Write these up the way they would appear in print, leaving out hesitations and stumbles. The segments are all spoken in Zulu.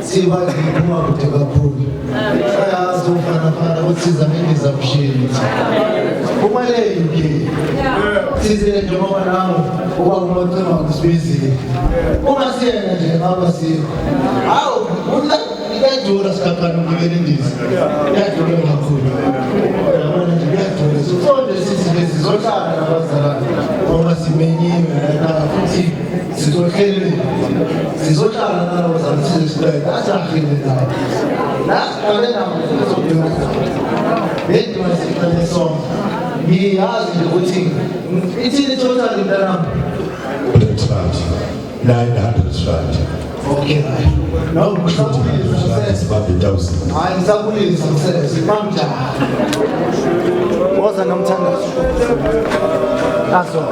Siva kutoka kule. Haya zungana ukuthi zamini zamshintshi. Kumaleki. Sizile njengoba nawo uba kumacima kusibizile. Uma siyena nje ngapha siyo. Hawu, kuyadura sikakhana ukubela indizi. Kuyadura kakhulu. Yabona nje kuyadura. Sifonde sisi sizohlala nabazalwane. Ngoba simenyiwe la futhi sizohlele. Sizohlala nabazalwane sizibeke. Asahile la. La kale nawo sizobeka. Bento masikhale sonke. Ngiyazi ukuthi ithini total mntanami? That's right. 900 rand. Okay. No, It's about 1,000. hayi ngisabulisa msebenzi mamnjani. Woza nomthanda. Aso.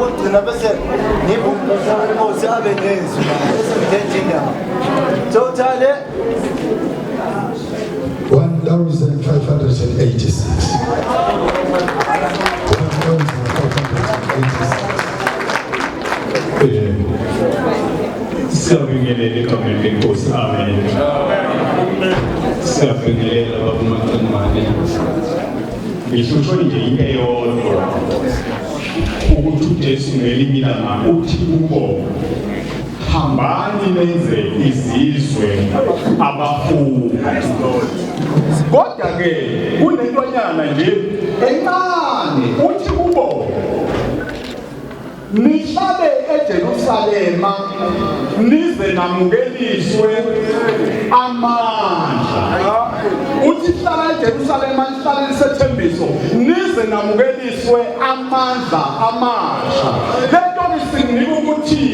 ukugcina bese ngibunkosi abe nezwi esemthethe indaba total 1,586. 1,586. Siyabingelela egameni lenkosi. Amen. Siyabingelela babuMaqemane. Ngisho nje into eyodwa ukuthi uJesu ngelinye ilanga uthi kubo hambani nenze izizwe abafundi. Kodwa ke kunentonyana nje encane uthi kubo nihlale eJerusalema nize namukeliswe amandla. Uthi hlala eJerusalema nihlale lisethembiso nize namukeliswe amandla amasha. Lento ngisinike ukuthi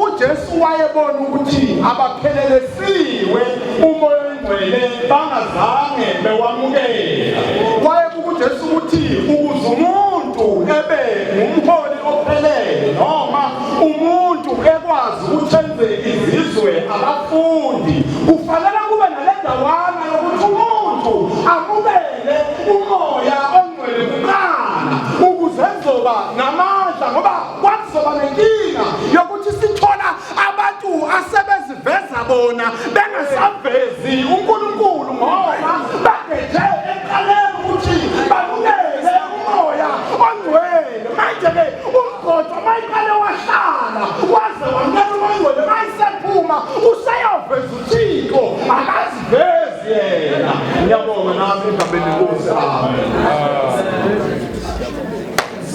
uJesu wayebona ukuthi abaphelelesiwe umoya oyingcwele bangazange bewamukela. Wayebuka uJesu ukuthi ukuze umuntu ebe ngumholi ophelele noma umuntu ekwazi ukuthi enze izizwe abafundi kufanele kube naledawana yokuthi umuntu amukele umoya ongcwele kuqala ukuze ezoba namandla, ngoba kwakuzoba nenkinga yokuthi sithola abantu asebeziveza bona bengasavezi uNkulunkulu ngoba bageje eqaleni ukuthi bamukele umoya ongcwele. Manje-ke umgodi mayiqale wahlala waze wamukela umoya ongcwele mayisephuma useyoveza uThixo akazivezi yena. Ngiyabonga nami egameni lenkosi. Amen.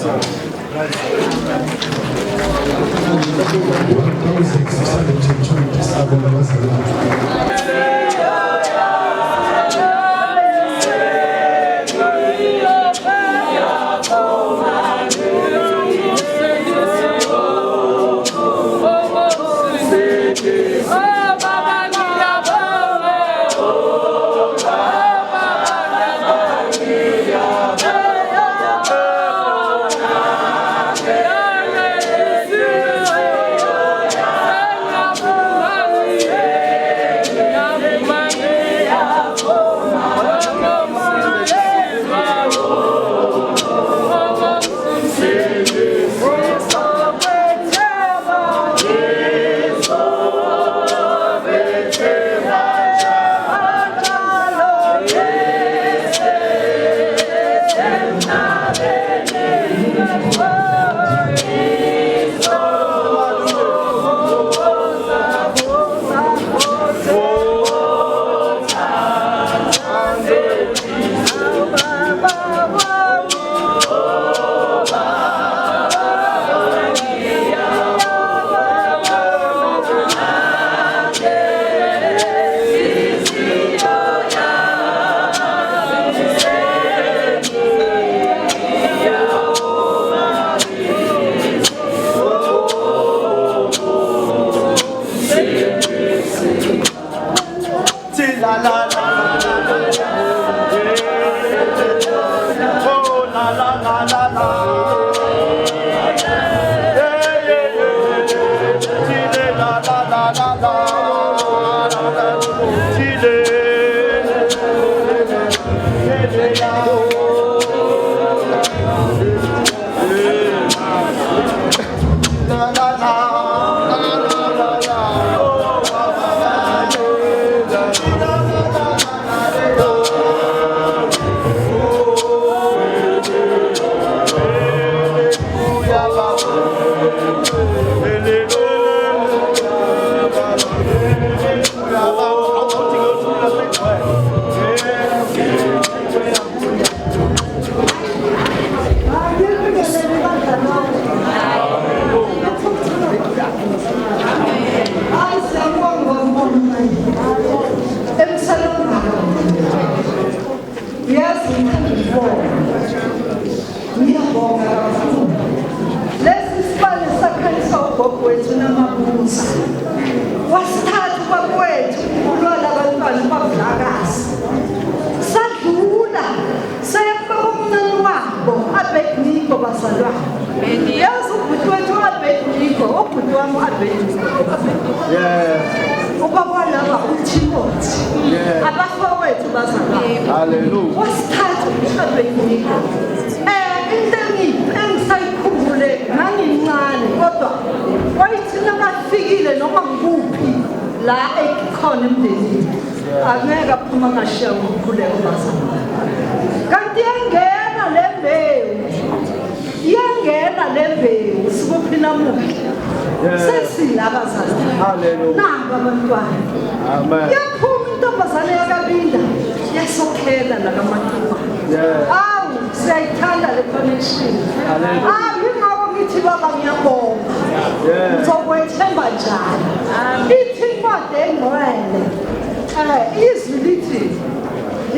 1,627 abazalwane. Man wami u-Adventist. Yeah. Ubaba laba uTimothy. Yeah. Abafowethu bazalwane. Hallelujah. Wasithatha uShabenika. Into engisayikhumbule ngangincane kodwa wayithi nakafikile noma ngikuphi la ekhona emndenini angeke aphuma ngashiya ngokukhuleka bazalwane. Kanti iyangena le mbewu sikuphi namuhla. Sesila abazali. Hallelujah. Namba abantwana. Amen. Yaphuma intombazane yakaBinda yasokhela nakaMatuba. Awu siyayithanda le connection. Yingakho ngithi baba ngiyabonga. Ngizokwethemba njalo. Ithi incwadi engcwele. Izwi lithi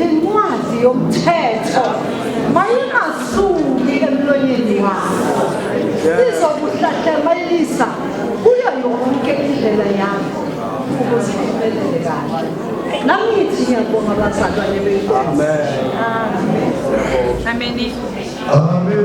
incwadi yomthetho mayingasuki emlonyeni wakho. Izokuhlahlamalisa kuyo yonke indlela yakho ukuze iphelele kahle. Nami ngithi ngiyabonga abazalwane bethu. Amen. Amen. Oh,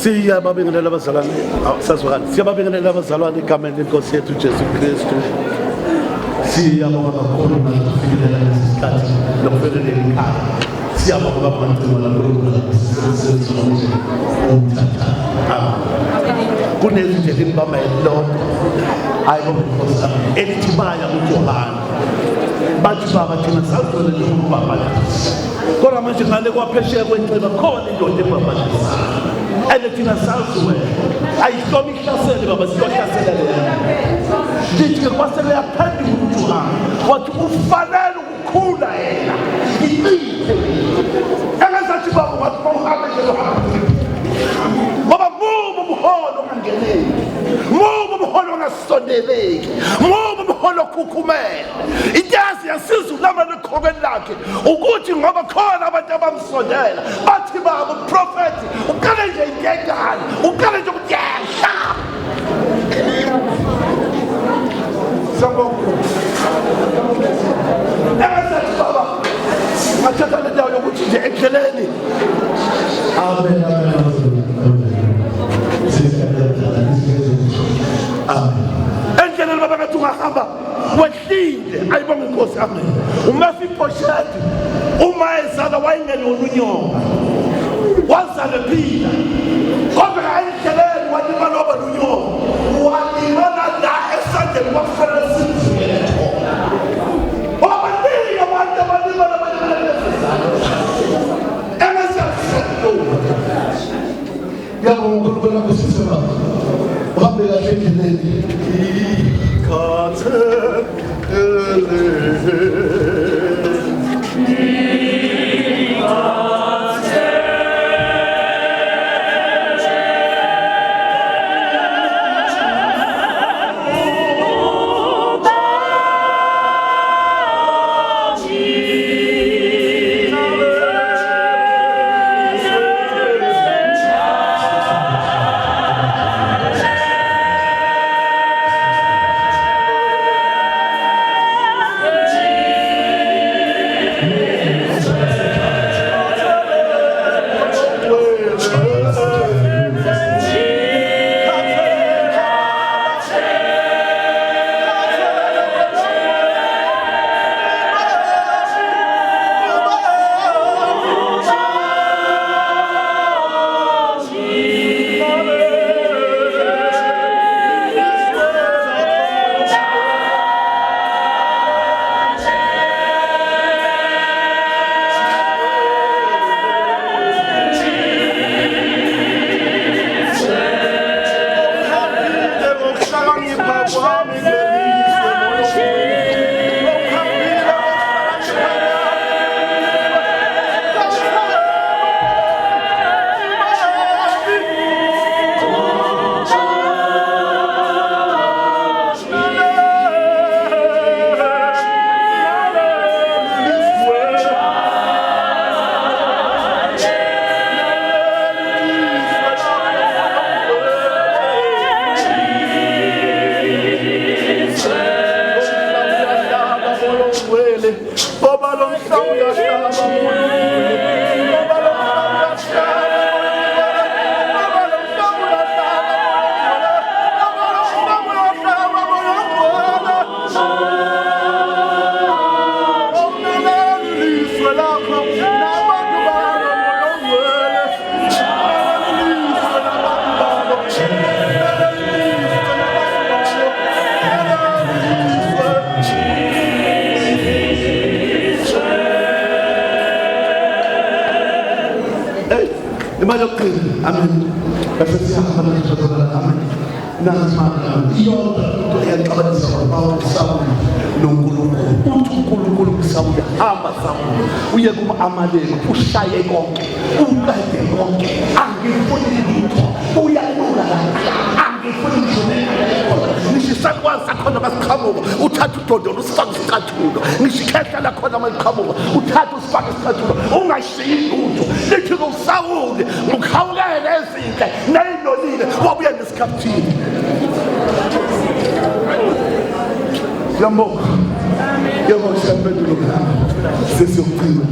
Siyababingelela abazalwane sasukani siyababingelela abazalwane egameni lenkosi yethu Jesu Kristu. Siyabonga kakhulu ngokufikelela lesikhathi lokufikelela ekhaya. Siyabonga kakhulu kunezinto elibamba elilodwa ayibonga elithi baya kuJohane bathi baba thina sazolele ukubabhalisa kodwa manje ngale kwaphesheya kwenceba khona indoda ebabhalisa and thina saziwe ayihloma ihlasele baba siyohlasela lena ndithi kwasele yaphendula uJohane wathi ufanele ukukhula yena iqithe engazathi baba wathi uhambe nje ngoba mubo buholo ongangeneki mubo buholo ongasondeleki mubo buholo okhukhumela intazi yasizwe lama lekhokweni lakhe ukuthi ngoba khona abantu abamsondela bathi baba uprofeti ukale nje ingengane ukale nje ukuthi yehla sangoko engazathi baba athatha le ndawo yokuthi nje endleleni Amen, amen, amen. endleleni baba ngathi ungahamba wehlile ayibonga inkosi amen uMefiboshethi uma ezala wayengelona unyonga wazala ephila kodwa endleleni walimaloba lunyonga walimala la esandleni kwakufanele simvulele khona abaningi abantu abalimala Ngiyabonga uNkulunkulu ngosisi baba. Uhambe kahle endleleni. Ikhathele imali yokugcina amen bese siyahamba nesizola amen nasimama iyonke into eyaxabanisa kwabawu noNkulunkulu uthi uNkulunkulu kuSawule hamba Sawule uye kuma-Amaleki ushaye konke uqede konke angifuni lutho uyalula la angifuni ngisho isakwazi sakhona masiqhamuka uthatha udondolo usifake isicathulo ngisho ikhehla lakhona maliqhamuka uthatha usifake isicathulo ungashiyi lutho lithi kuSawule ngikhawukele ezinhle ney'nonile wabuye nesikhaphithini. Yambonga yabonga siyaphendula ngami sesiyokugcina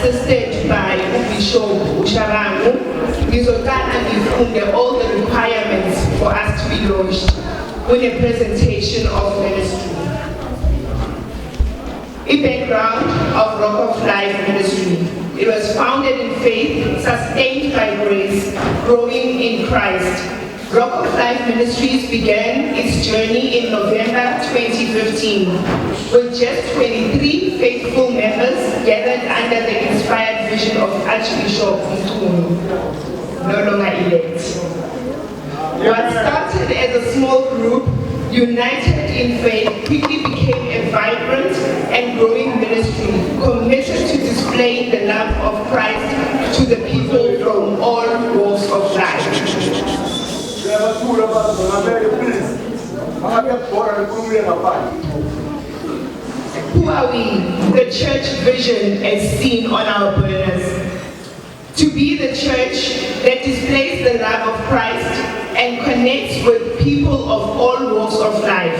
assisted by Bishop Usharangu. Ngizothatha ngifunde all the requirements for us to be launched with a presentation of ministry. A background of Rock of Life Ministry. It was founded in faith, sustained by grace, growing in Christ, Rock of Life Ministries began its journey in November 2015 with just 23 faithful members gathered under the inspired vision of Archbishop Mkhunu, no longer elect. What started as a small group, united in faith, quickly became a vibrant and growing ministry committed to displaying the love of Christ to the people from all walks of life. Who are we? The church vision as seen on our burners. To be the church that displays the love of Christ and connects with people of all walks of life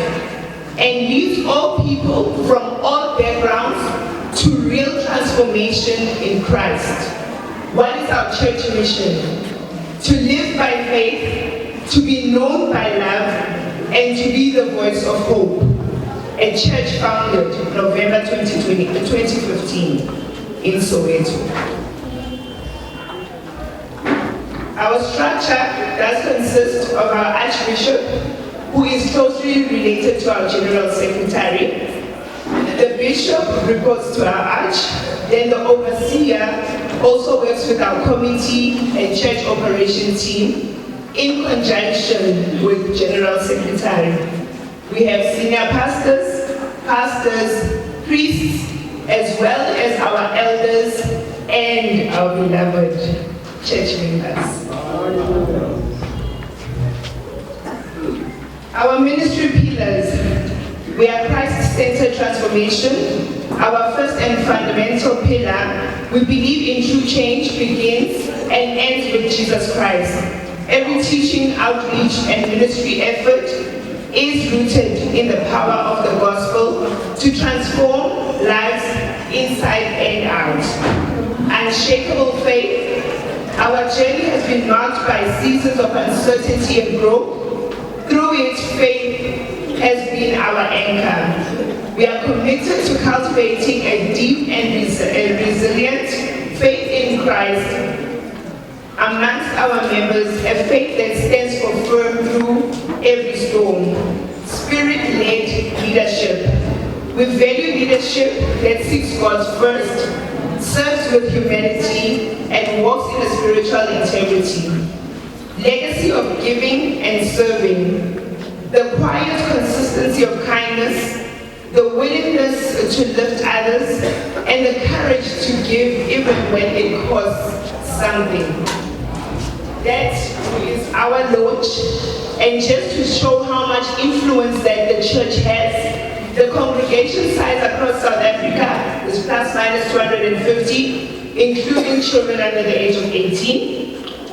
and leads all people from all backgrounds to real transformation in Christ. What is our church mission? To live by faith, to be known by love, and to be the voice of hope. A church founded November 2015 in Soweto. Our structure does consist of our Archbishop, who is closely related to our General Secretary. The Bishop reports to our Arch, then the Overseer also works with our committee and church operation team in conjunction with General Secretary. We have senior pastors, priests, as well as our elders and our beloved church members. Our ministry pillars. We are Christ-centered transformation. Our first and fundamental pillar, we believe in true change begins and ends with Jesus Christ. Every teaching, outreach, and ministry effort is rooted in the power of the gospel to transform lives inside and out. Unshakable faith. Our journey has been marked by seasons of uncertainty and growth. Through it, faith has been our anchor. We are committed to cultivating a deep and resilient faith in Christ amongst our members, a faith that stands for firm through every storm. Spirit-led leadership. We value leadership that seeks God first, serves with humanity, and walks in a spiritual integrity. Legacy of giving and serving. The quiet consistency of kindness, the willingness to lift others, and the courage to give even when it costs something. That is our launch, and just to show how much influence that the church has, the congregation size across South Africa is plus minus 250, including children under the age of 18.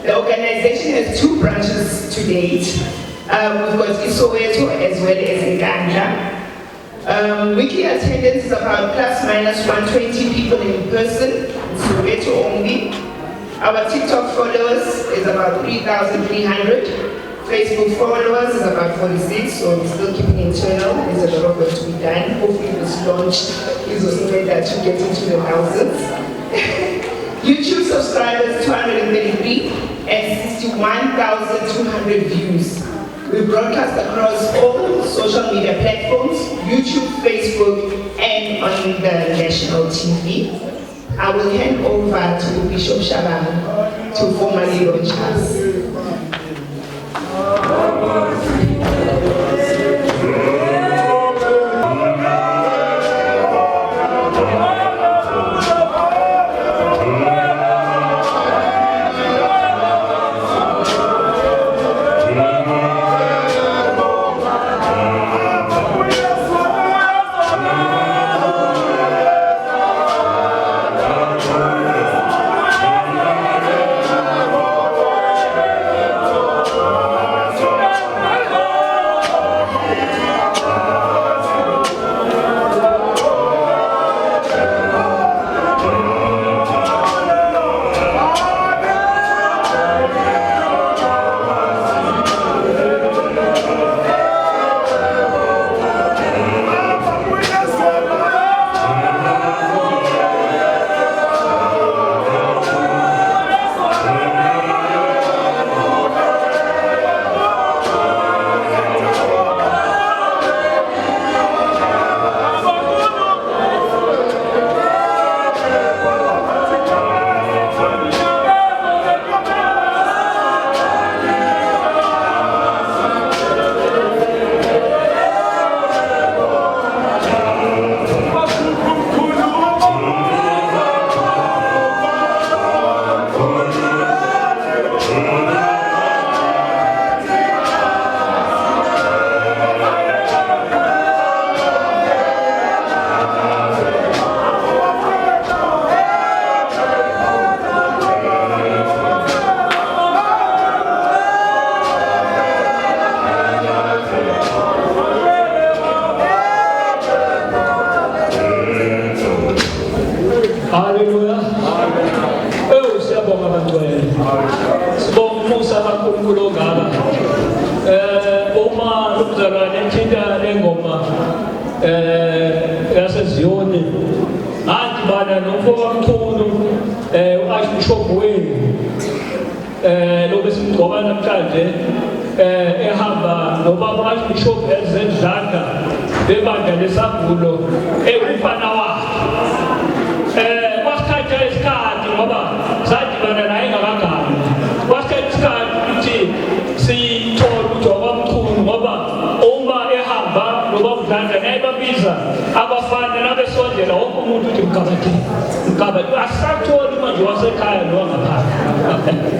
The organization has 2 branches to date. We've got Isoweto as well as Nganda. Weekly attendance is about plus minus 120 people in person, Soweto only. Our TikTok followers is about 3,300. Facebook followers is about 46, so we're still keeping internal. There's a lot of work to be done. Hopefully this launch gives us a way that to get into the thousands. YouTube subscribers 233 and 61,200 views. We broadcast across all social media platforms, YouTube, Facebook, and on the national TV. I will hand over to Bishop Shabang to formally launch us. Archbishop wenu lo besimgcoba namhlanje ehamba nobaba Archbishop ezendlaka bebandla lesagulo ewumfana wakhe wasithatha isikhathi ngoba sadibana naye ngabagani wasithatha isikhathi ukuthi sithole uJoba omkhulu ngoba uma ehamba nobaba uDladla naye babiza abafana nabesondela wonke umuntu uthi mkabathi asatholi manje wasekhaya lo ngaphandle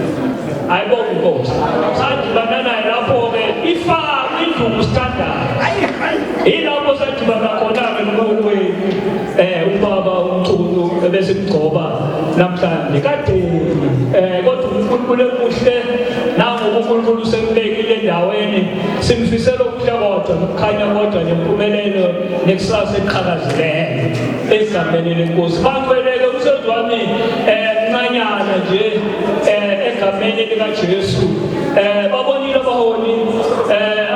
ayibonga inkosi sadibana naye lapho-ke ifaka induku standard ilapho sadibana khona-ke nomkhulu wenu ubaba umkhulu ebesimgcoba namhlanje kade kodwa uNkulunkulu emuhle nangoba uNkulunkulu usemlekile endaweni simfisela okuhle kodwa nokukhanya kodwa nempumelelo nekusasa eqhakazileyo egameni lenkosi bakweleke umsebenzi wami mncanyana nje egameni likaJesu babonile abaholi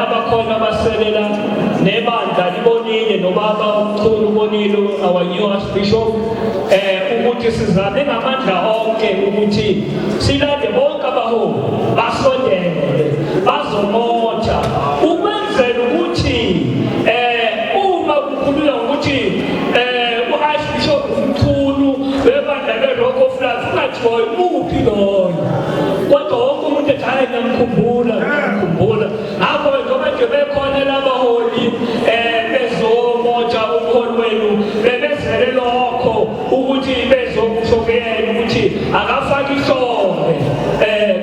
abakhona abaselela nebandla libonile nobaba umkhulu ubonile our new Archbishop ukuthi sizame ngamandla onke ukuthi silande bonke abaholi basondele bazomotha ukwenzela ukuthi uma kukhulunywa ukuthi u-Archbishop umkhulu webandla le-Rock of Life ungathiwa uphi loyo kodwa wonke umuntu ethi hayi ngiyamkhumbula ngakho njengoba nje bekhona labaholi bezomotha umholi wenu bebezele lokho ukuthi bezokusho kuyena ukuthi akafake ihlombe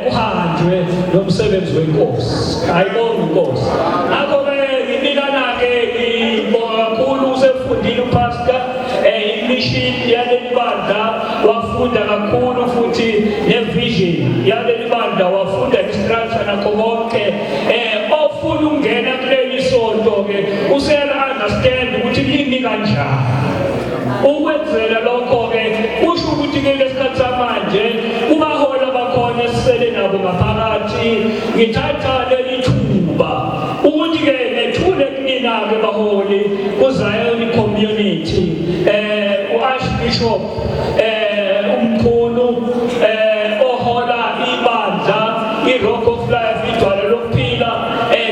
kuhanjwe nomsebenzi wenkosi ayibonga inkosi ngakho-ke ngibikana-ke ngibonga kakhulu usefundile upastor imission yaleli bandla wafunda kakhulu futhi nevision yaleli bandla wafunda istructure nakho konke ofuna ukungena kuleli sonto-ke usela-understand ukuthi limi kanjani ukwenzela lokho-ke kusho ukuthi-ke lesikhathi samanje kubaholi abakhona esisele nabo ngaphakathi ngithatha leli thuba ukuthi-ke nethule kunina-ke baholi kuZion community u-Archbishop umkhulu ohola ibandla i-Rock of Life idwala lokuphila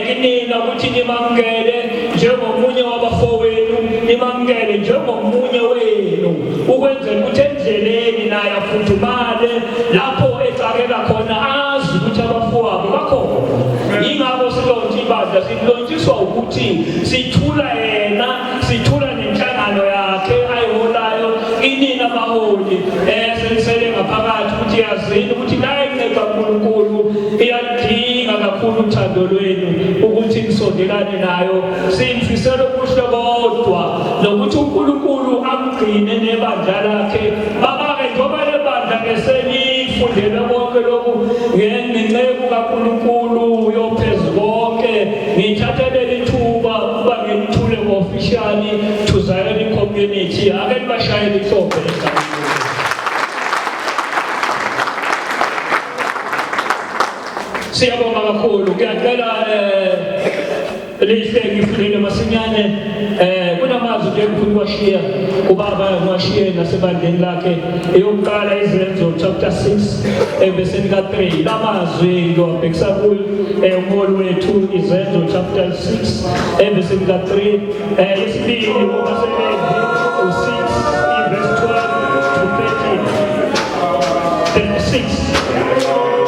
kinina ukuthi nimamukele njengomunye wabafowenu nimamukele njengomunye wenu ukwenzela ukuthi endleleni naye afudumale lapho ecakeka khona azi ukuthi abafowabo bakhona yingakho silontsha ibandla silontshiswa ukuthi sithula yena sithula nenhlangano yakhe ayiholayo inina abaholi senisele ngaphakathi ukuthi yazini ukuthi naye inceda uNkulunkulu iyadinga kakhulu uthando lwenu ukuthi nisondelane nayo simfisela okuhle kodwa nokuthi uNkulunkulu amgcine nebandla lakhe baba-ke njengoba le bandla ngeselifundele konke lokhu ngenceku kaNkulunkulu yophezu konke ngithatha leli thuba ukuba ngilithule ngo-officially to Zion community ake nibashayele ihlombe legazi. Siyabonga kakhulu ngiyacela lihle ngifundele masinyane kunamazwi nje ngifuna uwashiya ubaba ngiwashiye nasebandleni lakhe eyokuqala izenzo chapter 6 verse 3 lamazwi ngiyobhekisa kuyo umholi wethu izenzo chapter 6 verse 3 yesibili ubasebenzi u6 verse 12 to 13 36 Oh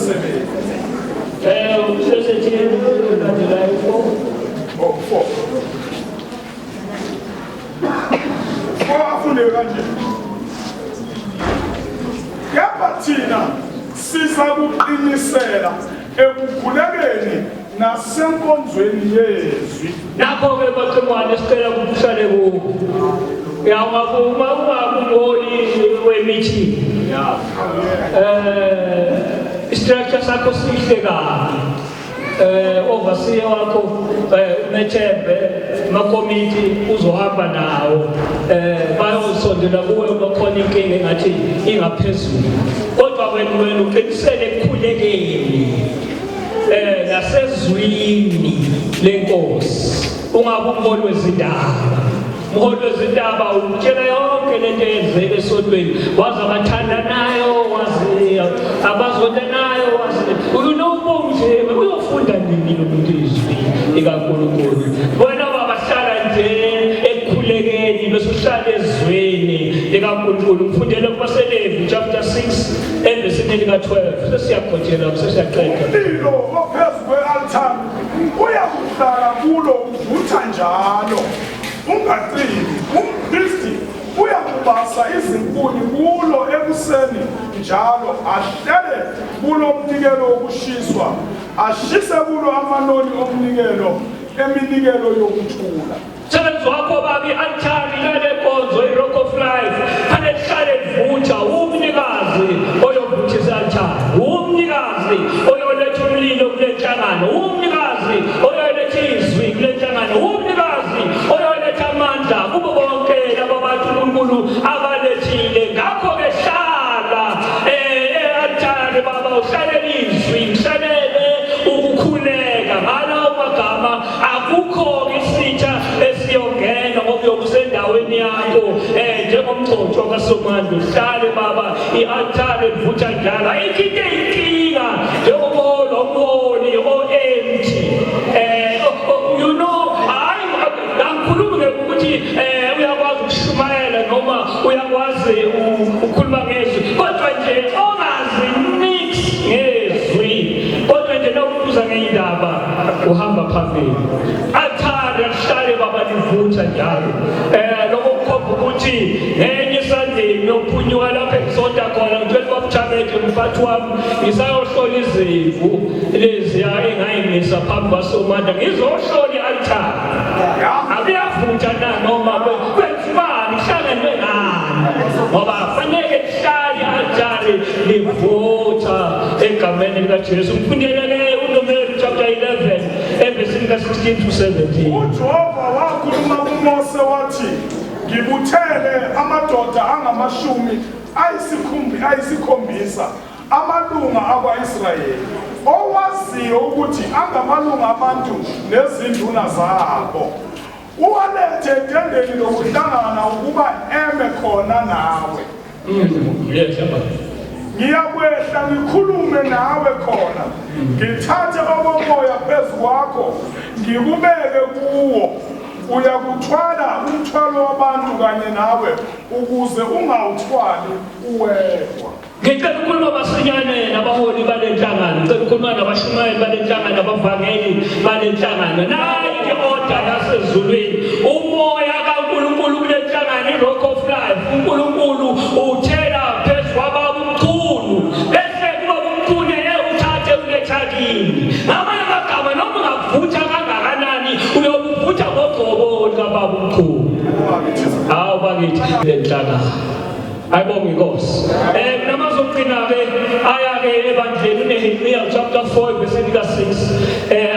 umsebenzi. Usesetheni ulandelayo 4 afunde kanje. Kepha thina siza kuqinisela ekukhulekeni nasenkonzweni yezwi. nakho-ke bacimwane sicela kuhlale kuko uyangavuma ungabungoli wemithi istructure sakho sihle kabi overseer wakho umethembe makomiti uzohamba nawo bayosondela kuwe bakhona inkinga engathi ingaphezulu kodwa wena uqinisele ekukhulekeni nasezwini lenkosi ungabe umholi wezindaba umholi wezindaba utshela yonke lento eyenzeka esontweni wazi abathandanayo wazi abazondanayo wazi unombongo nje uyofunda nini lomuntu izwi likaNkulunkulu wena babahlala nje ekukhulekeni bese uhlala ezweni likaNkulunkulu mfundele kubaseLevi chapter 6 endesini lika12 sesiyakhothela sesiyaqeda Lilo ophezu kwe-altar uyakuhlala kulo uvutha njalo ungacini umpristi uyakubasa izinkuni kulo ekuseni njalo ahlele kulo umnikelo wokushiswa ashise kulo amanoni omnikelo eminikelo yokuthula sebenzi wakho babi altari lale nkonzo iRock of Life phane hlale livutha umnikazi oyovuthisa altari umnikazi oyoletha umlilo kule nhlangano umnikazi oyoletha izwi kule nhlangano umnikazi oyoletha amandla kubo bonke laba bantu uNkulunkulu abalethile ngakho-ke hlala e-altari baba uhlalele izwi uhlalele ukukhuleka ngalawo magama akukho isitha esiyongena ngoba yokusendaweni yakho njengomgcotsho kaSomandla uhlale baba i-altari livutha njalo ayikho into eyinkinga njengoba lo mholi o-empty you know hayi angikhulumi ukuthi uyakwazi ukushumayela noma uyakwazi ukukhuluma ngezwi kodwa nje ongazi nix ngezwi kodwa nje nawubuza ngeyindaba uhamba phambili altari ahlale baba livutha njalo lokho kukhomba ukuthi enye esandleni yokuphunyuka lapho engisonta khona ngitshela ubabuthamete umfathi wami ngisayohlola izimvu leziya engayimisa phambi kwaSomandla ngizohlola i-altari akuyavutha na noma kwenzibani kuhlangenwe nani ngoba fanele lihlale i-altari livutha egameni likaJesu ngifundele uNomeri chapter 11 evesini ka-16 to 17 uJehova wakhuluma kuMose wathi ngibuthele amadoda ayisikhombisa amalunga akwa-Israyeli owaziyo ukuthi angamalunga abantu nezinduna zabo uwalethe etendeni lokuhlangana ukuba eme khona nawe ngiyakwehla ngikhulume nawe khona ngithathe okomoya phezu kwakho ngikubeke kuwo uyakuthwala umthwalo wabantu kanye nawe ukuze ungawuthwali uwedwa ngicela ukukhuluma masinyane nabaholi balenhlangano ngicela ukukhuluma nabashumayeli balenhlangano nabavangeli balenhlangano nayi i-order yasezulwini umoya kaNkulunkulu kulenhlangano iRock of Life uNkulunkulu uthela phezu kwababumkhulu bese kubabumkhulu uthathe uletha kini ngamanye amagama noma ungavutha kangakanani uyobuvutha ngogqobo kababumkhulu hawu bakithi lenhlangano ayibonge inkosi namazokugcina-ke aya-ke ebandleni uNehemiya chapter 4 verse lika-6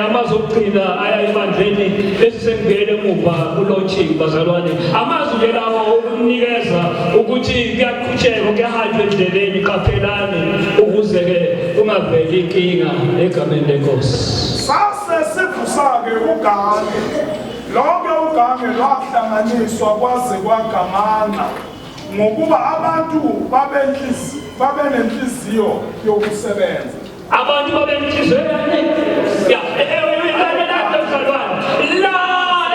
amazokugcina aya ebandleni esisengena emuva kulotshing bazalwane amazwi ke lawo okunikeza ukuthi kuyaqhutsheka kuyahanjwa endleleni qaphelani ukuze-ke ungaveli inkinga egameni lenkosi sase sivusa-ke ugange lonke ugange lwahlanganiswa kwaze kwagamana ngokuba abantu babenenhliziyo yokusebenza abantu babenhliziyo la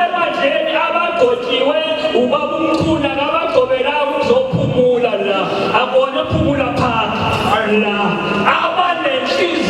ebandleni abagcotshiwe ubabumkhulu nabagcobela uzophumula la akona phumula phaka la abanenhliziyo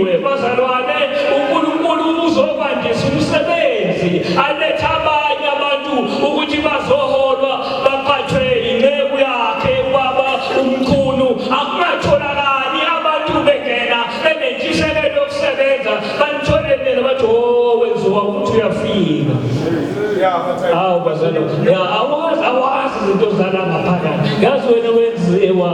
kubekiwe bazalwane uNkulunkulu uzokwandisa umsebenzi aletha abanye abantu ukuthi bazoholwa baphathwe inceku yakhe ubaba umkhulu akungatholakali abantu bengena benentshisekelo yokusebenza banitholele bathi wenziwa ukuthi uyafika hawu bazalwane awazi izinto zalapha phakathi yazi wena wenziwa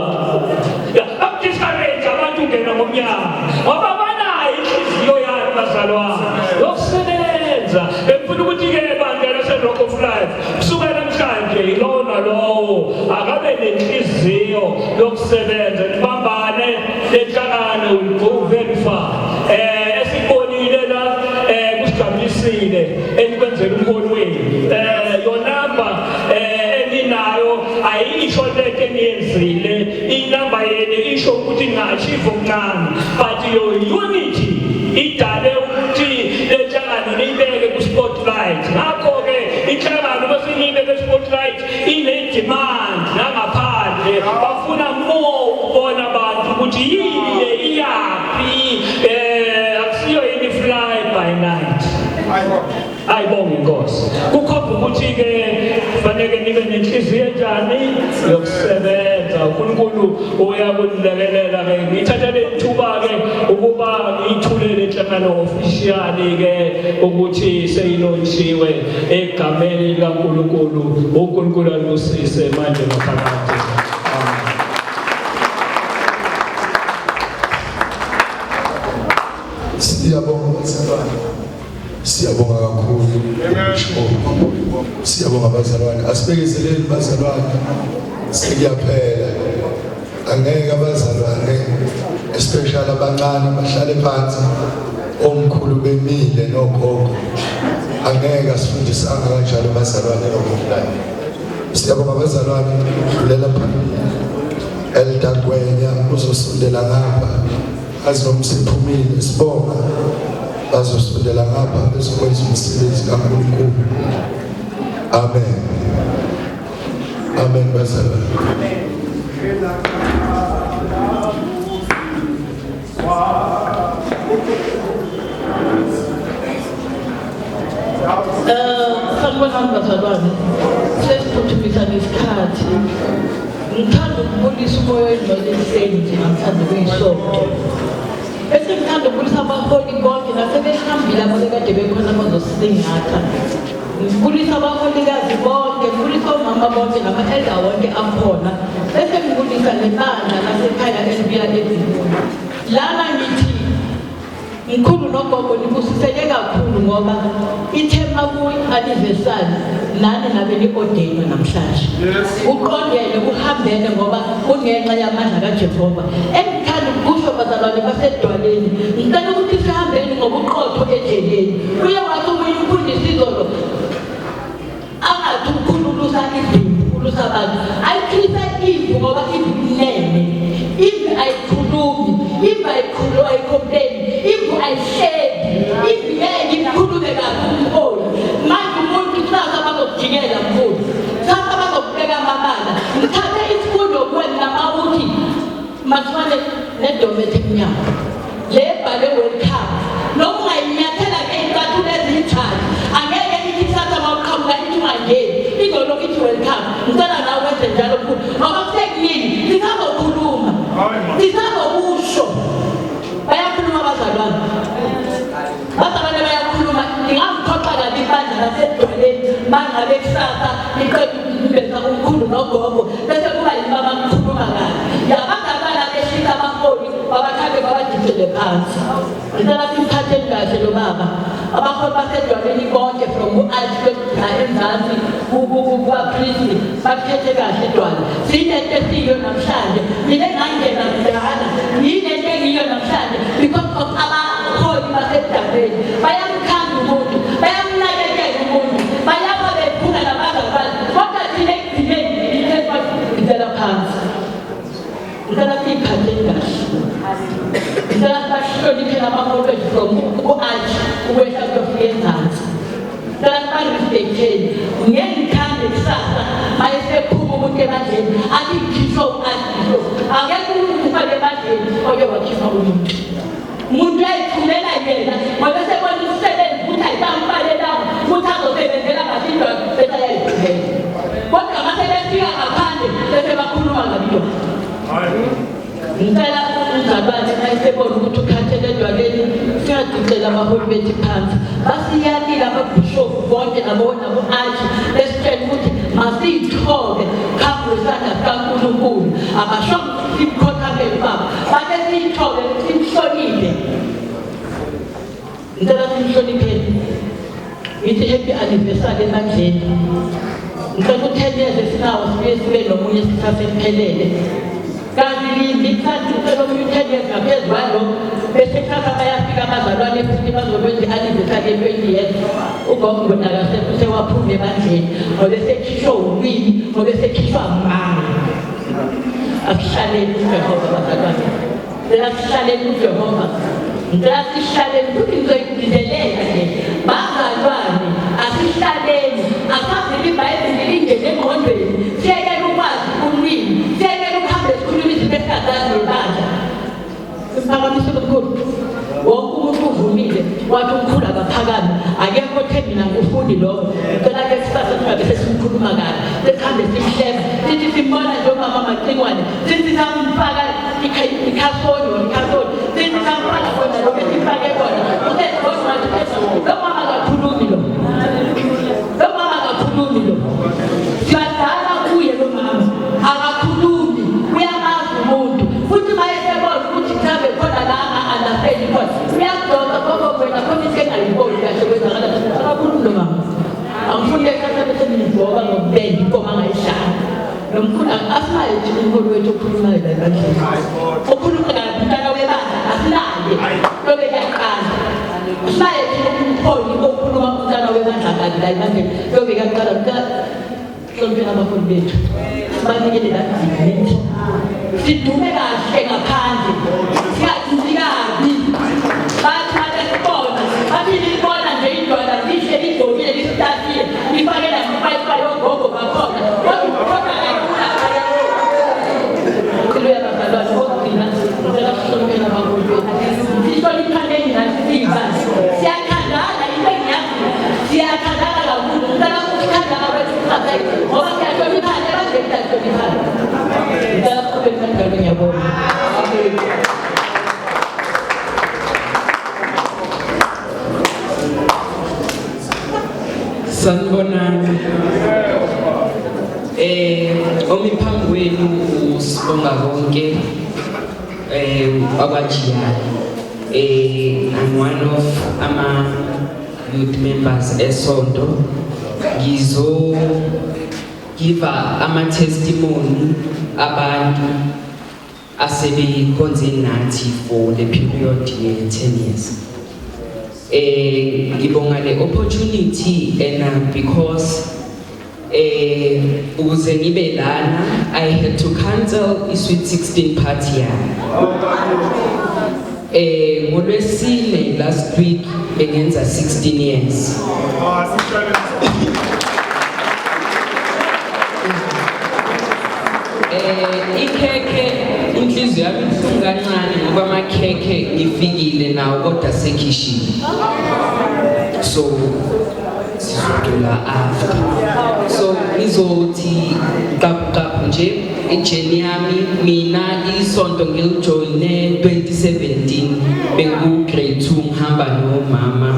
discourage abantu ungena ngomnyango ngoba banayo inhliziyo yabo bazalwane yokusebenza befuna ukuthi-ke bandela se-Rock of Life kusukela namhlanje ilona lowo akabe nenhliziyo yokusebenza nibambane lenhlangano will go very far esibonile la kusijabulisile enikwenzela umholi wenu yonamba eninayo ayisho lento eniyenzile inamba yenu isho ukuthi ninga-achieve okuncane but your unity idale ukuthi lenhlangano niyibeke ku-spotlight ngakho-ke inhlangano masiniyibeke ku-spotlight ine-demand nangaphandle bafuna more ukubona abantu ukuthi yini le iyaphi akusiyo yini fly by night ayibonge inkosi kukhomba ukuthi-ke kufanele nibe nenhliziyo enjani yokusebenza uNkulunkulu uyakunilekelela-ke ngithatha leli thuba-ke ukuba ngiyithulele inhlangano officially-ke ukuthi seyilontshiwe egameni likaNkulunkulu uNkulunkulu alusise manje ngaphakathi. Siyabonga bazalwane. Siyabonga kakhulu. Siyabonga bazalwane. Asibekezeleni bazalwane. Sekuyaphela. Angeke abazalwane especially abancane bahlale phansi omkhulu bemile nogogo. Angeke asifundisanga kanjalo bazalwane lokufana. Siyabonga bazalwane kulela phambili. Elder Gwenya uzosondela ngapha. Azomsiphumile sibonga bazosondela ngapha bezokwenza umsebenzi kaNkulunkulu. Amen. Amen bazalwane. Sanibonani bazalwane. Sesiphuthumisa nesikhathi. Ngithanda ukubonisa umoya oyingcwele nje ngithanda ukuyisonto. Bese ngithanda ukubonisa abaholi bonke nasebehambile abakade bekhona bazosisingatha. Ngibonisa abaholikazi bonke, ngibonisa omama bonke nama-elder wonke akhona. Bese ngibonisa nebandla lasekhaya elibuya eZimuni. Lana ngithi Mkhulu nogogo nibusiseke kakhulu ngoba ithema ku-anniversary nani nabe ni-ordainwe namhlanje. Uqondene uhambene ngoba kungenxa yamandla kaJehova. Engithanda ukusho bazalwane basedwaleni, ngicela ukuthi sihambeni ngobuqotho endleleni. Uye wathi omunye umfundisi izolo angathi ukhululusa izimvu, ukhulusa abantu. Ayikhulisa imvu ngoba imvu inene. Imvu ayikhulumi, imvu ayikhompleni, imvu ayihleli, imvu ngeke ikhulume kakhulu. Manje umuntu kusasa bazokujikela mkhulu. Kusasa bazokubeka amabala. Ngithathe isifundo kuwena namawuthi masifane nedomethe emnyango. Le bhale welcome. Noma ungayinyathela ngey'cathulo eziyithathu. Angeke ithi kusasa mawuqhamuka ithi ungangeni. Izolokhu ithi welcome. Ngicela nawe wenze njalo mkhulu. Ngoba kusekunini sisazokhuluma. Sisazokusho. Bayakhuluma bazalwane. Bazalwane bayakhuluma. Ngingamxoxa kabi ibandla lasedwaleni. Mangabe kusasa iqeda ukumbesa umkhulu nogogo. Bese kuba yini abakhuluma kabi. Yabangabala behlisa abaholi babakhambe babadidele phansi. Ngicela simphatheni kahle lo baba. Abaholi basedwaleni bonke from u-Archbishop enzansi kubapristi baphethe kahle edwala. Sinento esiyo namhlanje. Mina engangena kudala yini into engiyo namhlanje because of abaholi basedwaleni. Bayamkhanda umuntu, bayamnakekela umuntu, bayaba bephula nabazalwane. Kodwa thina ekugcineni ngicela phansi. Ngicela siyiphatheni kahle. Ngicela sibahloniphe abaholi from u-Arch ukwehla kuyofika enzansi. Ngicela sibarespektheni. Ngeke ngikhande kusasa mayesephuma umuntu emandleni athi ngikhishwa u-Archbishop. Angeke umuntu ufake emandleni oyowakhipha umuntu. umuntu uyayithulela yena ngoba sebona umsebenzi ukuthi ayibamfalela ukuthi azosebenzela kahle into bese ayayithulela kodwa mase befika ngaphandle bese bakhuluma ngabiyo ngicela umzalwane ayisebona ukuthi ukhathele edwaleni siyadicela abaholi bethu phansi basiyalile ababhishophu bonke nabona abo-aji besitshela ukuthi masiyithobe khambisana kaNkulunkulu abasho simkhothamele baba bake siyithobe simhloniphe ngicela simhlonipheni ngithi happy anniversary emandleni ngicela u-10 years esinawo sibe nomunye sisasemphelele kanti ngithatha ucela omunye 10 years ngaphezu kwalo bese kuthatha bayafika abazalwane futhi bazokwenza i-anniversary ye-20 years ugogo sewaphume emandleni ngoba esekhishwa ulwimi ngoba esekhishwa mama asihlaleni uJehova bazalwane asihlaleni uJehova ngicela sihlaleni futhi ngizoyilindelela nje bazalwane asihlaleni asazile iBhayibheli lingene engqondweni siyekele ukwazi ulwimi siyekele ukuhamba esikhuluma izinto esingazazi nebandla simphakamise kakhulu wonke umuntu uvumile wathi umkhulu akaphakame akekho themina ngufuni lowo ngicela ke sisasa singabe sesimkhuluma kahle sesihambe simhleba sithi simbona njengomama Macingwane sithi samfaka ikhasoni sithi samfaka khona lokho sifake khona usezibona lo mama akakhulumi lo siyadala kuye lo mama akakhulumi uyamazi umuntu futhi mayesebona ukuthi mhlambe khona la understand khona uyadoda ngoba wena khona into engayiboni kahle kwenzakala akakhulumi lo mama angifuni ekhatha bese ngivuka ngokubenda inkomo angayishaya nomkhulu asinayo nje umholi wethu okhulumayo la endlini okhuluma kabi mntana webandla asinaye lobe kuyaqala asinayo nje umholi okhuluma umntana webandla kabi la endlini lobe kuyaqala sonke abaholi bethu sibanikele la ndini sidume kahle ngaphandle siyathi kabi bathi sibona aphinde ibona nje indwala lihle lidokile lisitafile lifake la mfayifa yogogo bakhona kodwa kuloya bazalwane okugcina ngicela sihlonipheni abaholi bethu sihloniphaneni nasiba siyathandana into engiyazi siyathandana kakhulu ngicela ukuthandana kwethu ngoba siyahloniphana ebandleni siyahloniphana ngicela siqhubeke kanjalo ngiyabona sanibonani omi phambi kwenu usibonga konke akwajiyani I'm one of youth members esonto ngizogiva ama-testimony abantu asebekhonze nathi for the period ye-10 years. Ngibonga le opportunity and because ukuze ngibe lana I had to cancel i-Sweet 16 party yami. ngolwesine last week bengenza 16 years. Ikhekhe inhliziyo yami ibuhlungu kancane ngoba amakhekhe ngifikile nawo kodwa sekhishini. So sizodlula after. So ngizothi qaphu nje ejeni yami mina isonto ngilijoyine 2017 bengu grade 2 ngihamba nomama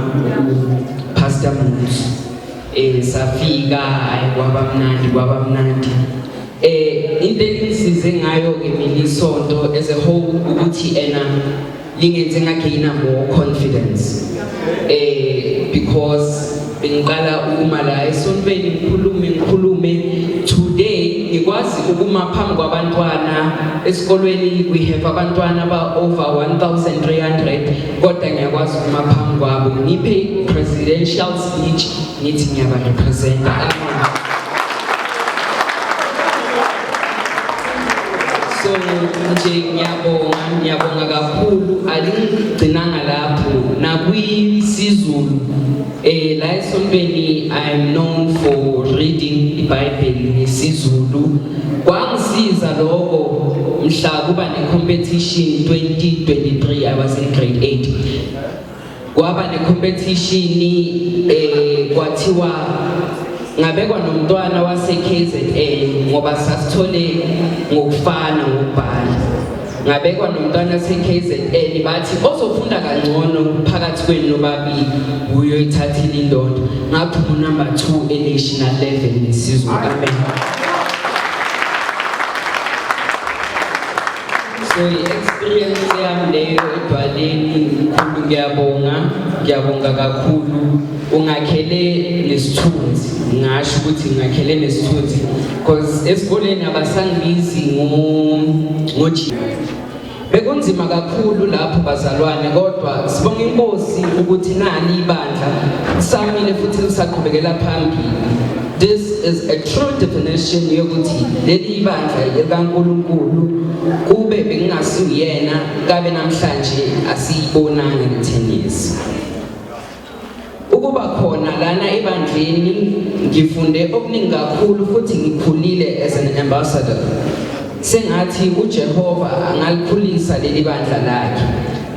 Pastor Muthi. Safika kwaba mnandi. Into engisize ngayo ke mina isonto as a whole ukuthi lingenze ngagaina more confidence because bengiqala ukuma la esontweni ngikhulume today ngikwazi ukuma phambi kwabantwana esikolweni we have abantwana aba over 1300 kodwa ngiyakwazi ukuma phambi kwabo ngiphe presidential speech ngithi ngiyaba represent. So nje ngiyabonga kakhulu alingcinanga lapho nakwisizulu la esontweni I'm known for reading iBhayibheli ngesizulu kwangisiza lokho mhla kuba ne-competition 2023, I was in grade 8. Kwaba ne-competition kwathiwa ngabekwa nomntwana wase-KZN ngoba sasithole ngokufana ngokubhala. Ngabekwa nomntwana wase-KZN bathi ozofunda kangcono phakathi kwenu nobabili uyoyithathile indoda. Ngaphuma number 2 e-national level nesizwe. Amen. So i-experience yami leyo edwaleni mkhulu, ngiyabonga kakhulu. Ungakhele nesithunzi, ngasho ukuthi ngakhele nesithunzi because esikoleni abasangibizi ngoji. Bekunzima kakhulu lapho bazalwane, kodwa sibonga inkosi ukuthi nani ibandla samile futhi lisaqhubekela phambili. This is a true definition yokuthi leli ibandla likaNkulunkulu kube bengingasiyena kabe namhlanje asiyibonanga le 10 years. Ukuba khona lana ebandleni ngifunde okuningi kakhulu futhi ngikhulile as an ambassador. Sengathi uJehova angalikhulisa leli bandla lakhe.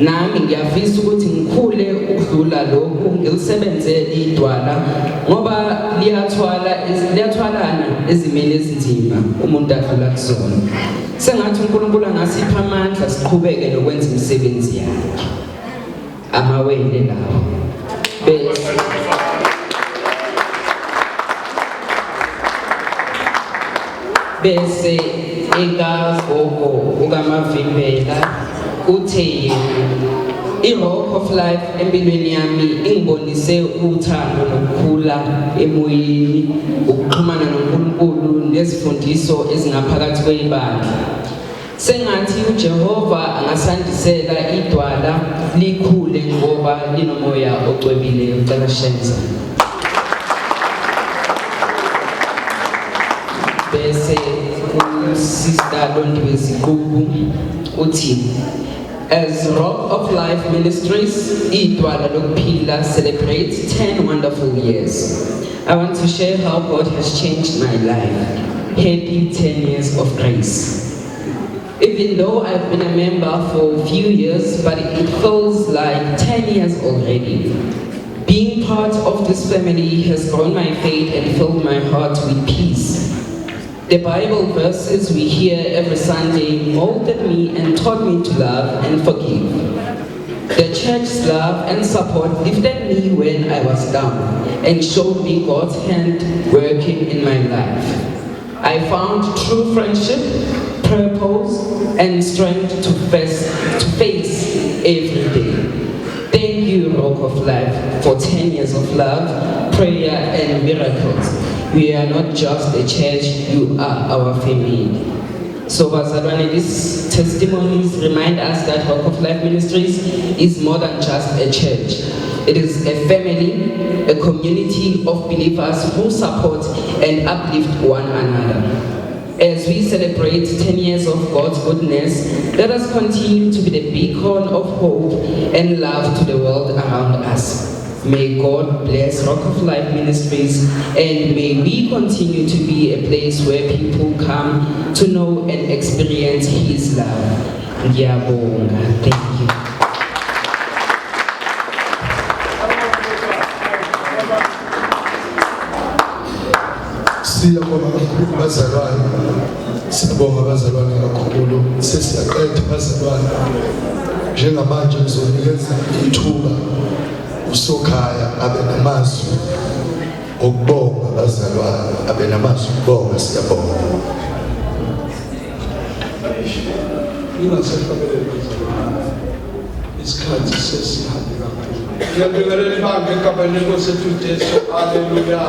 Nami ngiyafisa ukuthi ngikhule ukudlula lokhu, ngilisebenzele idwala ngoba liyathwalana ezimeni ezinzima umuntu adlula kuzona. Sengathi uNkulunkulu angasipha amandla siqhubeke nokwenza imisebenzi yakhe. Amawele lawo. Bese ekagogo ukamavimbela uthe i-Rock of Life empilweni yami ingibonise uthando nokukhula emoyeni, ukuxhumana noNkulunkulu nezifundiso ezingaphakathi kwebandla. Sengathi uJehova angasandisela idwala likhule ngoba linomoya ocwebileyo. Ucela shenza. Bese uSister Londiwe Ziqubu uthi, as Rock of Life Ministries, idwala lokuphila celebrates 10 wonderful years. I want to share how God has changed my life. Happy 10 years of grace. Even though I've been a member for a few years, but it feels like 10 years already. Being part of this family has grown my faith and filled my heart with peace. The Bible verses we hear every Sunday molded me and taught me to love and forgive. The church's love and support lifted me when I was down and showed me God's hand working in my life. I found true friendship, purpose, and strength to face every day. Thank you, Rock of Life, for 10 years of love, prayer, and miracles. We are not just a church, you are our family. So, bazalwane, these testimonies remind us that Rock of Life Ministries is more than just a church. It is a family, a community of believers who support and uplift one another. As we celebrate 10 years of God's goodness, let us continue to be the beacon of hope and love to the world around us. May God bless Rock of Life Ministries, and may we continue to be a place where people come to know and experience His love. Ngiyabonga. Thank you. Siyabonga kakhulu bazalwane. Siyabonga bazalwane kakhulu. Sesiyaqeda bazalwane. Njengamanje ngizonikeza ithuba uSokhaya abe namazwi okubonga bazalwane, abe namazwi okubonga. Siyabonga. Ingasehlabeleli bazalwane. Isikhathi sesihambe kakhulu. Ngiyabingelela ibanga egameni lenkosi yethu uJesu. Haleluya.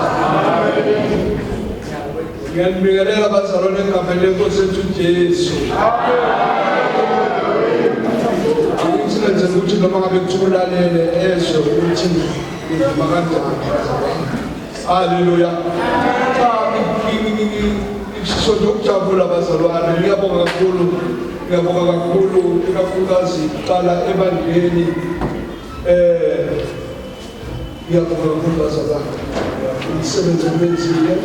Ngiyabingelela bazalwane egameni lenkosi yethu uJesu. Ngiyabingelela ukuthi noma ngabe kuthulalela ezwe ukuthi ngizama kanjani. Haleluya. Isiso sokujabula bazalwane. Ngiyabonga kakhulu. Ngiyabonga kakhulu ikakhulukazi qala ebandleni. Ngiyabonga kakhulu bazalwane. Umsebenzi wenzile.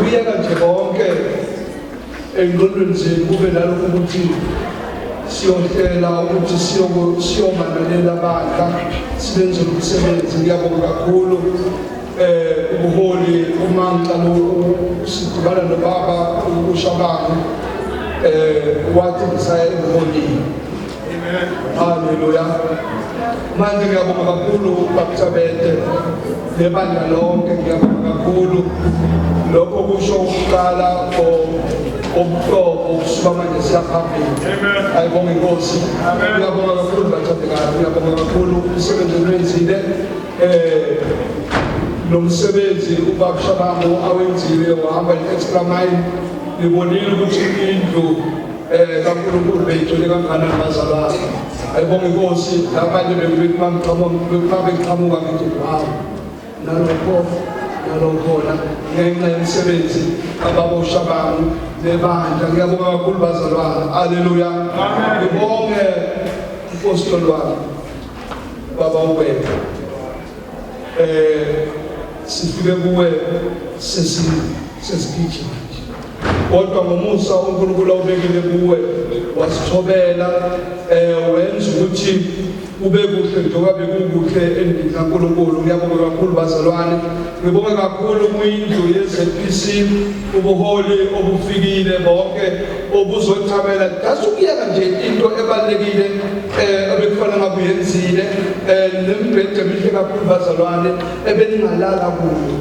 Ubiyeka nje bonke engqondweni zethu kube nalokho ukuthi siyohlela ukuthi siyomanalela abandla sibenze umsebenzi. Ngiyabonga kakhulu ubuholi uma ngicala sidibana nobaba uShabangu wathi ngisaya ebuholini. Haleluya. Manje ngiyabonga kakhulu uBabethabete nebandla lonke, ngiyabonga kakhulu lokho kusho ukuqala omhlobo ukusuka manje siyaphambili. Ayibonge Inkosi. Ngiyabonga kakhulu bathandekayo, ngiyabonga kakhulu umsebenzi owenzile lo msebenzi uBaba Shabangu awenzile wahamba i-extra mile. Ngibonile ukuthi indlu kaNkulunkulu beyithole kangakanani bazalwane. Ayibonge Inkosi. Abanye beqhamuka ngithi wow, nalokhona ngenxa yemisebenzi ababa uShabangu nebandla. Ngiyabonga kakhulu bazalwane. Haleluya. Ngibonge umpostoli wami baba uWeba. Sifike kuwe sesigijima kodwa ngomusa uNkulunkulu awubekile kuwe wasithobela wenza ukuthi kube kuhle njengoba bekukuhle endlini kaNkulunkulu. Ngiyabonga kakhulu bazalwane. Ngibonga kakhulu kuyindlu yeZPC ubuholi obufikile bonke obuzothabela dasukuyeka nje into ebalekile ebekufanele ngabe uyenzile nembhede emihle kakhulu bazalwane ebeningalala kuyo.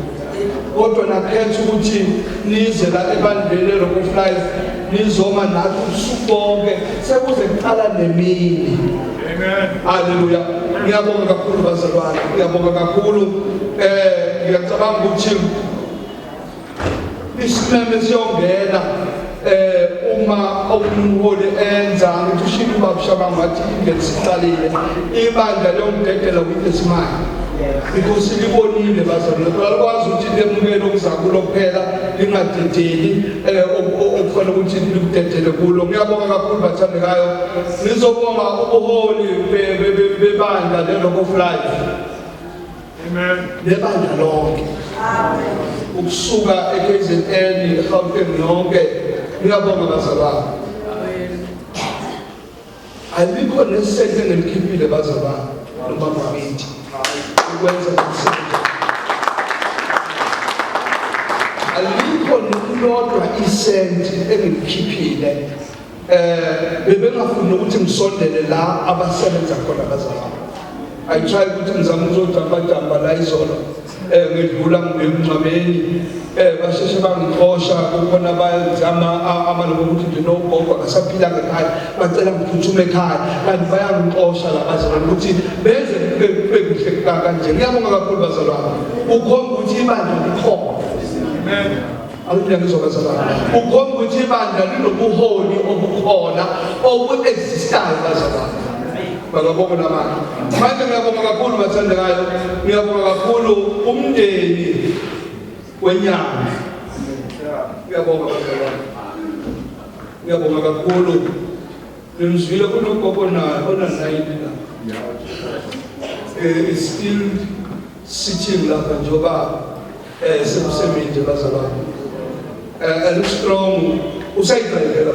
Kodwa nakhetha ukuthi nize la ebandleni Rock of Life nizoma nathi ubusuku bonke sekuze kuqala nemini. Amen. Haleluya. Ngiyabonga kakhulu bazalwane. Ngiyabonga kakhulu. Ngiyacabanga ukuthi isimeme siyongena uma umholi enza ngithi ushilo uBaba Shabangu wathi ngesiqalile ibandla lomdedela kwisimanje. Because libonile bazalwane balakwazi ukuthi lemukele okuzakulo kuphela lingadedeli okufanele ukuthi likudedele kulo. Ngiyabonga kakhulu bathandekayo. Ngizobonga ubuholi bebandla le-Rock of Life. Amen. Lebandla lonke. Amen. Ukusuka eKZN eGauteng yonke. Ngiyabonga bazalwane. Amen. Alikho nesente ngelikhiphile bazalwane noma bakithi. Ukwenza umsebenzi. Alikho nokulodwa isenti engikhiphile bebengafuni ukuthi ngisondele la abasebenza khona bazalwane. I try ukuthi ngizame ukuzodamba la izolo ngidlula ngimncameni basheshe bangixosha ukubona bayazama amaloko ukuthi nje nogogo akasaphila ngekhaya bacela ngiphuthume ekhaya kanti bayangixosha labazalwane ukuthi beze bekuhle kanje. Ngiyabonga kakhulu bazalwane. Ukhomba ukuthi ibandla likhona. Amen. Awuyangizobazalwane. Ukhomba ukuthi ibandla linobuholi obukhona obu-existayo bazalwane. Bakabonga namanje. Manje ngiyabonga kakhulu bathandekayo. Ngiyabonga kakhulu umndeni wenyama. Ngiyabonga bazalwane. Ngiyabonga kakhulu. Ngizwile kunogogo nayo ona-90 la. Is still sitting lapha njengoba semsebenzi bazalwane. And strong usayidrayivela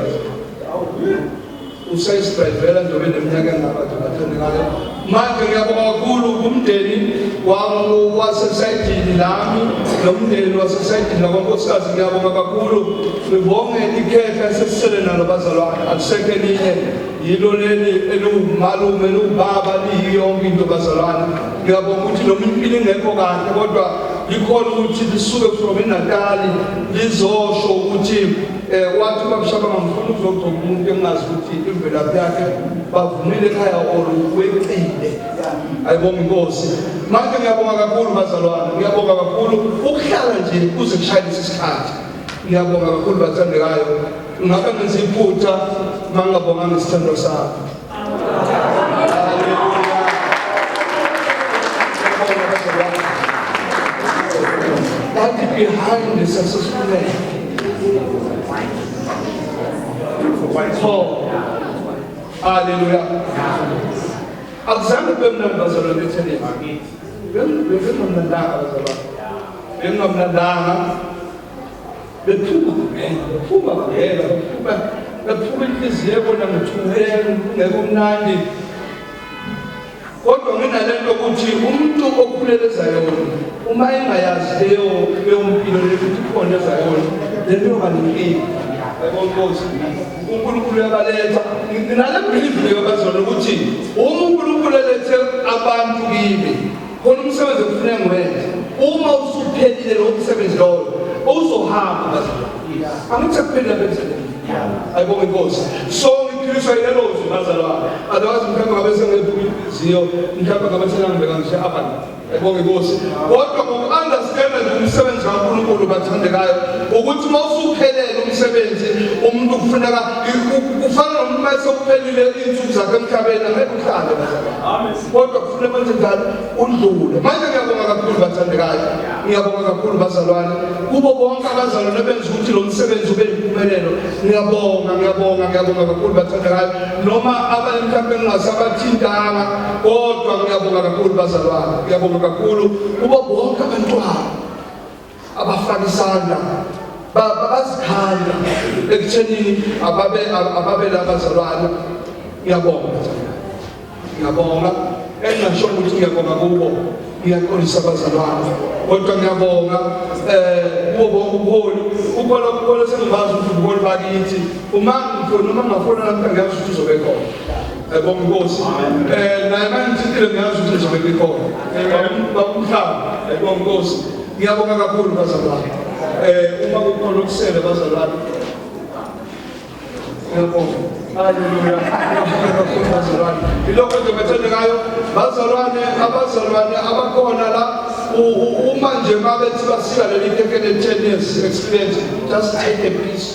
usayidrayivela njengoba neminyaka engabantu bathandekayo. Manje ngiyabonga kakhulu kumndeni wasesayidini lami nomndeni wasesayidini lakwankosikazi. Ngiyabonga kakhulu. Ngibonge ikhehla esesisele nalo bazalwane alisekho elinye yilo leli eliwumalume eliwubaba liyonke into bazalwane. Ngiyabonga ukuthi noma impilo ingekho kahle kodwa likhona ukuthi lisuke from eNatali lizosho ukuthi wathi uBaba Shabangu ngifuna ukuzogcoka umuntu engazi ukuthi imvelaphi yakhe bavumile ekhaya or weqile. Ayibonga Inkosi. Manje ngiyabonga kakhulu bazalwane. Ngiyabonga kakhulu ukuhlala nje kuze kushayise isikhathi. Ngiyabonga kakhulu bathandekayo. Ngabe ngenza iphutha mangabonga ngesithando sami. That behind the successful man. Hallelujah. Akuzange bemnandi bazalwane betheleni. Bengamnandanga bazalwane. Bengamnandanga bephuma. bephuma bavela bephuma inhliziyo bona ngithukile ngeke umnandi kodwa nginalento ukuthi umuntu okhuleleza yona uma engayazi leyo mpilo ukuthi khona ezayona leyo kaninkinga ayibonkosi uNkulunkulu uyabaletha nginale believe leyo bazona ukuthi uma uNkulunkulu elethe abantu kimi khona umsebenzi okufanele ngiwenze uma usuphelile lo msebenzi loyo uzohamba bazona angithi kuphela benzele ayibonge inkosi so ngiphiliswa yilelo zwi bazalwane otherwise mhlawumbe ngabe sengephuma inhliziyo mhlawumbe ngabe senangibeka ngisho abantu ayibonge inkosi kodwa ngoku-understand umsebenzi kaNkulunkulu bathandekayo ukuthi uma usuphelele umsebenzi umuntu kufuneka kufana nomuntu uma sekuphelile iy'nsuku zakhe emhlabeni angeke uhlale bazalwane kodwa kufuneka manje njalo udlule manje ngiyabonga kakhulu bathandekayo ngiyabonga kakhulu bazalwane kubo bonke abazalwane benza ukuthi lo msebenzi ube yimpumelelo ngiyabonga kakhulu bathandekayo noma abanye mhlawumbe ngingasabathintanga kodwa ngiyabonga kakhulu bazalwane ngiyabonga kakhulu kubo bonke abantwana abafaka isandla bazikhanda ekuthenini ababele abazalwane ngiyabonga engingasho ukuthi ngiyabonga kubo ngiyaxolisa abazalwane kodwa ngiyabonga kubo bonke ubuholi ukubona sengibazi ukuthi ubuholi bakithi noma ngingafona namhla ngiyazi ukuthi uzobe khona ayibonga inkosi naye mangithintile ngiyazi ukuthi uzobe khona babumhlaba ayibonga inkosi ngiyabonga kakhulu bazalwane uma kukhona okusele bazalwane ngiyabonga haleluya kakhulu bazalwane ilokho nje bathandekayo bazalwane abazalwane abakhona la uma nje mabethi basika leli tekene 10 years experience just take a piece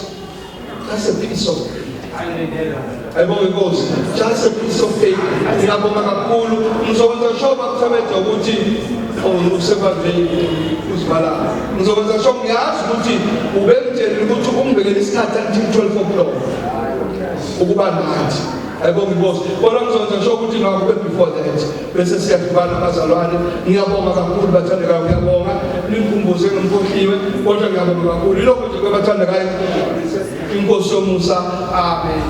of ayibonga inkosi just a piece of cake ngiyabonga kakhulu ngizokwenza sure bakuthabethe ukuthi usebaveli uzibala ngizokwenza sure ngiyazi ukuthi ubemtshelile ukuthi ungibekele isikhathi until 12 o'clock ukuba nathi ayibonga inkosi kodwa ngizokwenza sure ukuthi ngakube before that bese siyadibana abazalwane ngiyabonga kakhulu bathandekayo ngiyabonga ningikhumbuze ngimkhohliwe kodwa ngiyabonga kakhulu ilokho nje kwebathandekayo inkosi yomusa amen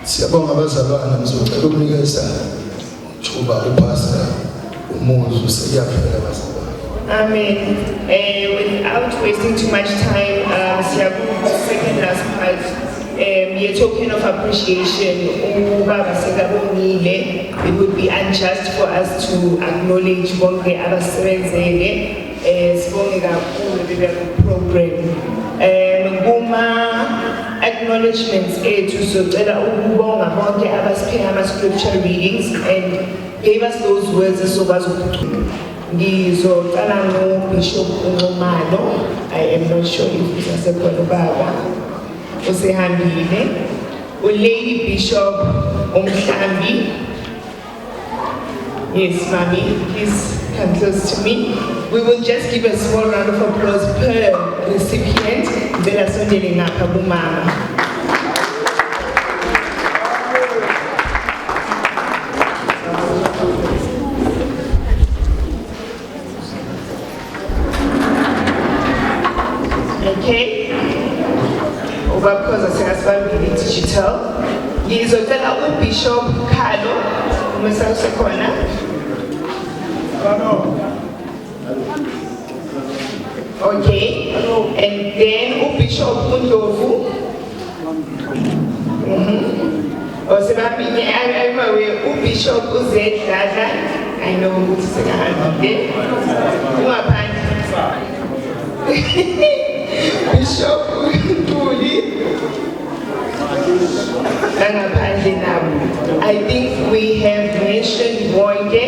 siyabonga abazalwane ngizocela ukunikeza thuba upastor umuzu seyaphela abazalwane Amen. Without wasting too much time, second last part, a token of appreciation. It would be unjust for us to acknowledge bonke abasebenzele sibonge kakhulu program. Acknowledgements ethu socela ukubonga bonke abasiphe ama-scripture readings and gave us those words esokwazi ukuchuma. Ngizocala no-Bishop Nxumalo. I am not sure if usasekhona ubaba usehambile. Lady Bishop Umhlambi. Yes, Mami, please come close to me. We will just give a small round of applause per recipient. Then asondele ngapha kumama. Okay. Because I think digital. Ngizocela uBishop Khalo umesasekhona. Okay. And then uBishop Ndlovu. Osebabini ayemawe uBishop uZedlala. I know ukuthi sekahambile. Ungaphandle. Bishop Ntuli. I think we have mentioned Bonke.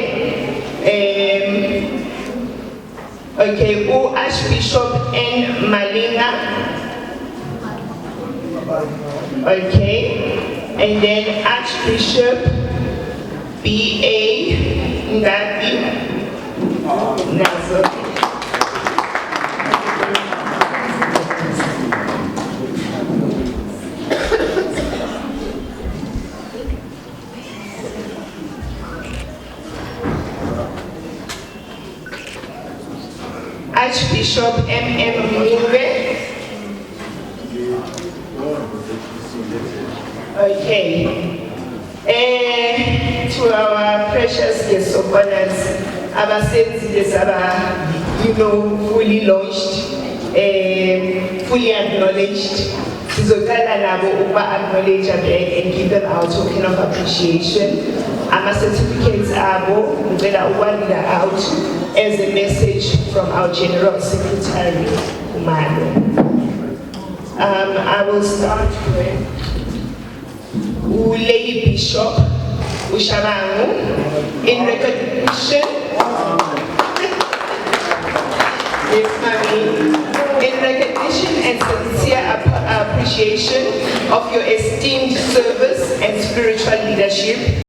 Okay, Archbishop N. Malinga. Okay, and then Archbishop B.A. Ngati. Nazo. Archbishop M.M. Mungwe. Okay. To our precious guests of honors, abasenzile fully launched, fully acknowledged. Sizokala nabo acknowledge and give them our token of appreciation. Our certificates abo ngicela ukwalila out as a message from our General Secretary, Umalo. I will start with Lady Bishop Ushamangu in recognition. Yes, Mami. In recognition and sincere appreciation of your esteemed service and spiritual leadership.